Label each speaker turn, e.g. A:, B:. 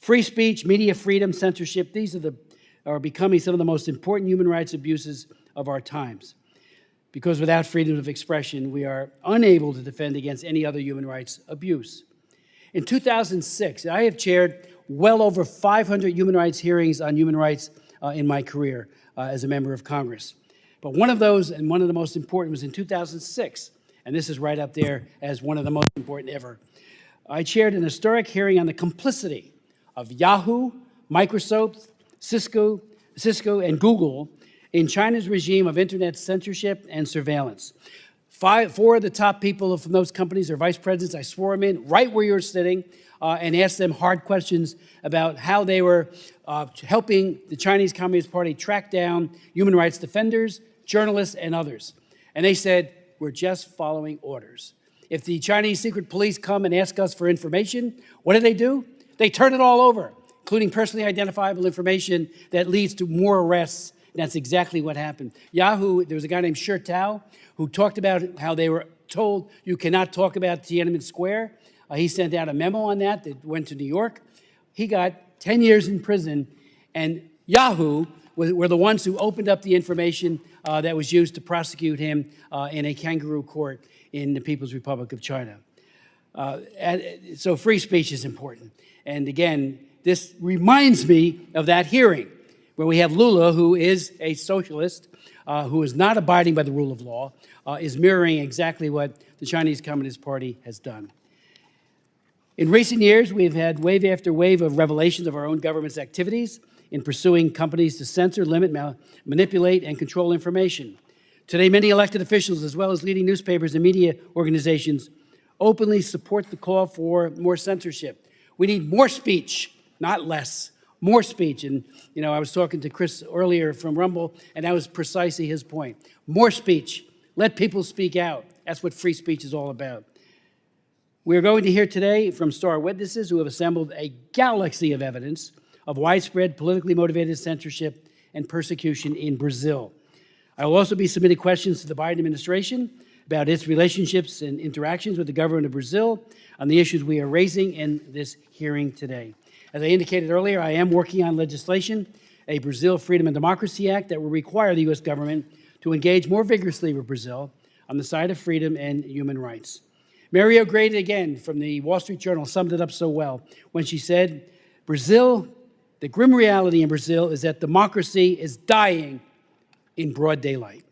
A: Free speech, media freedom, censorship, these are becoming some of the most important human rights abuses of our times. Because without freedom of expression, we are unable to defend against any other human rights abuse. In 2006, I have chaired well over 500 human rights hearings on human rights in my career as a member of Congress. But one of those, and one of the most important, was in 2006, and this is right up there as one of the most important ever. I chaired an historic hearing on the complicity of Yahoo, Microsoft, Cisco, and Google in China's regime of internet censorship and surveillance. Four of the top people from those companies are vice presidents. I swore them in right where you're sitting and asked them hard questions about how they were helping the Chinese Communist Party track down human rights defenders, journalists, and others. And they said, we're just following orders. If the Chinese secret police come and ask us for information, what do? They turn it all over, including personally identifiable information that leads to more arrests. And that's exactly what happened. Yahoo, there was a guy named Shi Tao who talked about how they were told you cannot talk about Tiananmen Square. He sent out a memo on that went to New York. He got 10 years in prison, and Yahoo were the ones who opened up the information that was used to prosecute him in a kangaroo court in the People's Republic of China. So free speech is important. And again, this reminds me of that hearing where we have Lula, who is a socialist, who is not abiding by the rule of law, is mirroring exactly what the Chinese Communist Party has done. In recent years, we've had wave after wave of revelations of our own government's activities in pursuing companies to censor, limit, manipulate, and control information. Today, many elected officials, as well as leading newspapers and media organizations, openly support the call for more censorship. We need more speech, not less. More speech. And, I was talking to Chris earlier from Rumble, and that was precisely his point. More speech. Let people speak out. That's what free speech is all about. We are going to hear today from star witnesses who have assembled a galaxy of evidence of widespread politically motivated censorship and persecution in Brazil. I will also be submitting questions to the Biden administration about its relationships and interactions with the government of Brazil on the issues we are raising in this hearing today. As I indicated earlier, I am working on legislation, a Brazil Freedom and Democracy Act that will require the U.S. government to engage more vigorously with Brazil on the side of freedom and human rights. Mario Grady, again, from the Wall Street Journal, summed it up so well when she said, Brazil, the grim reality in Brazil is that democracy is dying in broad daylight.